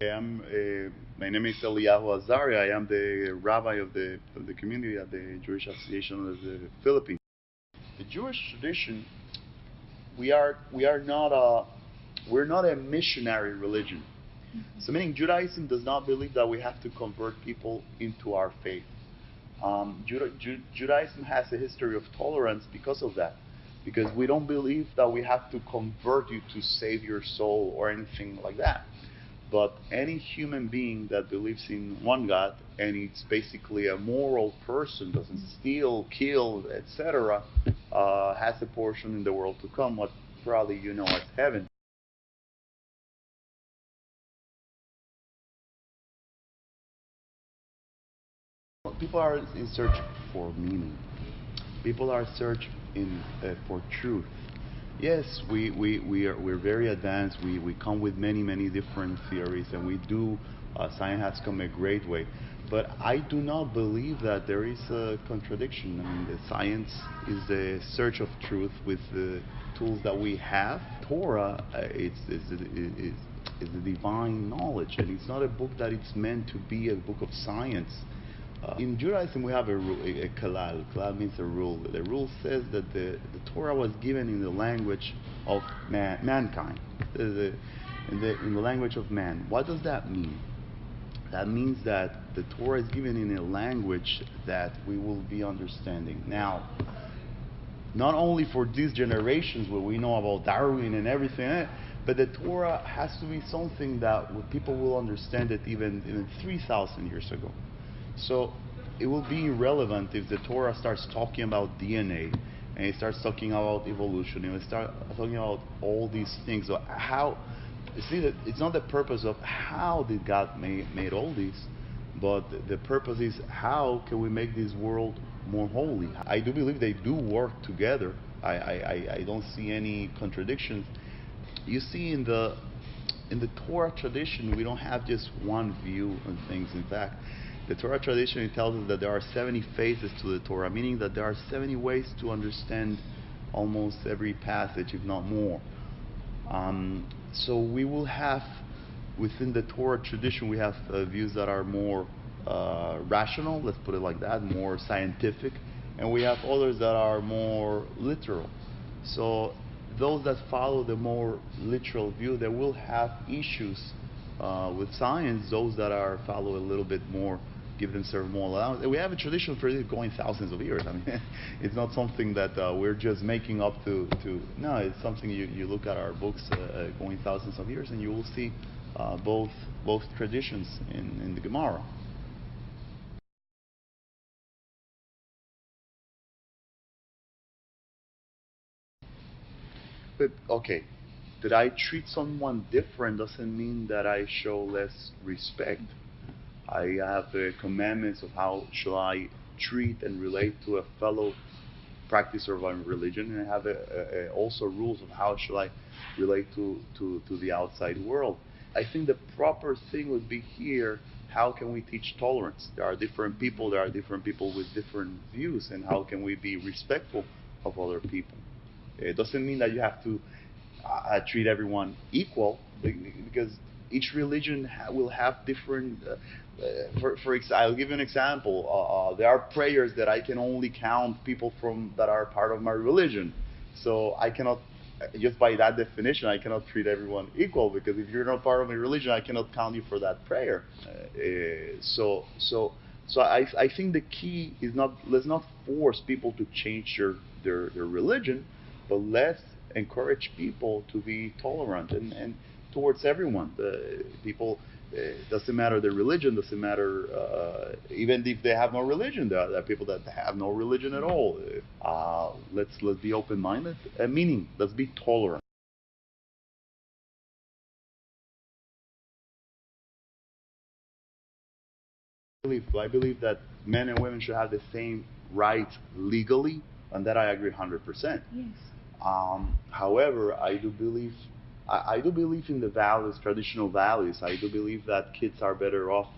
My name is Eliyahu Azaria. I am the rabbi of the community at the Jewish Association of the Philippines. The Jewish tradition, we're not a missionary religion. So meaning Judaism does not believe that we have to convert people into our faith. Judaism has a history of tolerance because of that. Because we don't believe that we have to convert you to save your soul or anything like that. But any human being that believes in one God and it's basically a moral person, doesn't steal, kill, etc., has a portion in the world to come, what probably you know as heaven. People are in search for meaning. People are searching for truth. Yes, we're very advanced. We come with many different theories, and we do. Science has come a great way, but I do not believe that there is a contradiction. I mean, the science is a search of truth with the tools that we have. Torah is the divine knowledge, and it's not a book that it's meant to be a book of science. In Judaism, we have a rule, a kalal. Kalal means a rule. The rule says that the Torah was given in the language of mankind, in the language of man. What does that mean? That means that the Torah is given in a language that we will be understanding. Now, not only for these generations where we know about Darwin and everything, but the Torah has to be something that people will understand it even 3,000 years ago. So it will be irrelevant if the Torah starts talking about DNA and it starts talking about evolution and it starts talking about all these things. So how, you see that it's not the purpose of how did God made all these, but the purpose is how can we make this world more holy. I do believe they do work together. I don't see any contradictions. You see in the Torah tradition, we don't have just one view on things. In fact, the Torah tradition, it tells us that there are 70 phases to the Torah, meaning that there are 70 ways to understand almost every passage, if not more. So we will have, within the Torah tradition, we have views that are more rational, let's put it like that, more scientific, and we have others that are more literal. So those that follow the more literal view, they will have issues with science. Those that follow a little bit more, give themselves more allowance. We have a tradition for it going thousands of years. I mean, it's not something that we're just making up to. No, it's something you look at our books going thousands of years, and you will see both traditions in the Gemara. But okay, that I treat someone different doesn't mean that I show less respect. I have the commandments of how shall I treat and relate to a fellow practicer of our religion, and I have also rules of how shall I relate to the outside world. I think the proper thing would be here, how can we teach tolerance? There are different people with different views, and how can we be respectful of other people? It doesn't mean that you have to treat everyone equal, because each religion will have different. I'll give you an example. There are prayers that I can only count people from that are part of my religion. So I cannot, just by that definition, I cannot treat everyone equal, because if you're not part of my religion, I cannot count you for that prayer. So I think the key is not, let's not force people to change their religion, but let's encourage people to be tolerant and towards everyone. The people, doesn't matter their religion, doesn't matter even if they have no religion. There are people that have no religion at all. Let's be open-minded. Meaning, let's be tolerant. I believe that men and women should have the same rights legally, and that I agree 100%. Yes. However, I do believe in the values, traditional values. I do believe that kids are better off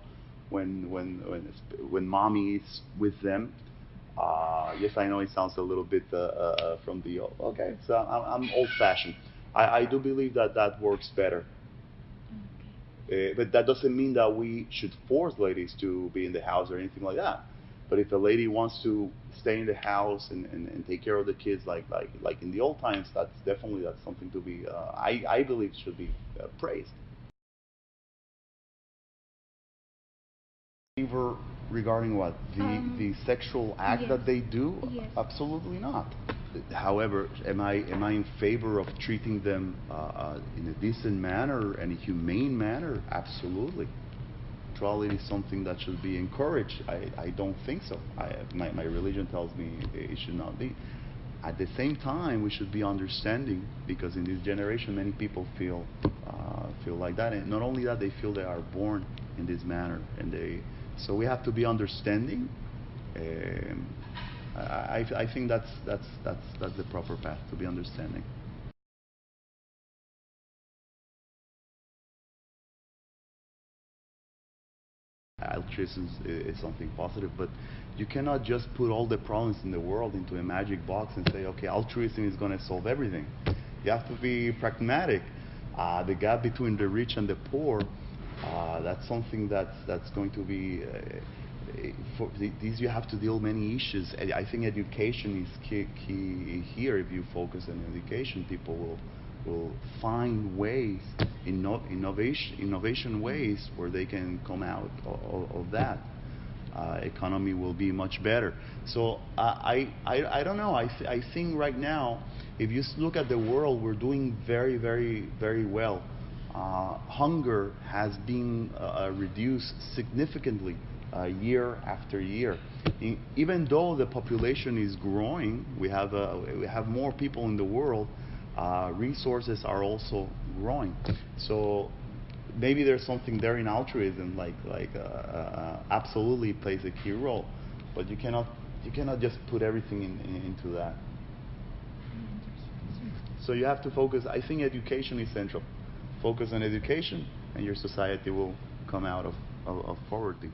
when mommy is with them. Yes, I know it sounds a little bit from the okay. So I'm old-fashioned. I do believe that works better. But that doesn't mean that we should force ladies to be in the house or anything like that. But if a lady wants to stay in the house and take care of the kids like in the old times, that's something to be I believe should be praised. Favor regarding what the sexual act Yes. that they do? Yes. Absolutely not. However, am I in favor of treating them in a decent manner and a humane manner? Absolutely. Sexuality is something that should be encouraged. I don't think so. My religion tells me it should not be. At the same time, we should be understanding, because in this generation, many people feel like that, and not only that, they feel they are born in this manner, and so we have to be understanding. I think that's the proper path, to be understanding. Altruism is something positive, but you cannot just put all the problems in the world into a magic box and say, okay, altruism is going to solve everything. You have to be pragmatic. The gap between the rich and the poor, that's something that's going to be for these, you have to deal many issues. I think education is key here. If you focus on education, people will find ways, innovation ways where they can come out of that. Economy will be much better. So I don't know. I think right now, if you look at the world, we're doing very, very, very well. Hunger has been reduced significantly year after year. Even though the population is growing, we have more people in the world. Resources are also growing. So maybe there's something there in altruism, absolutely plays a key role. But you cannot just put everything into that. So you have to focus. I think education is central. Focus on education, and your society will come out of poverty.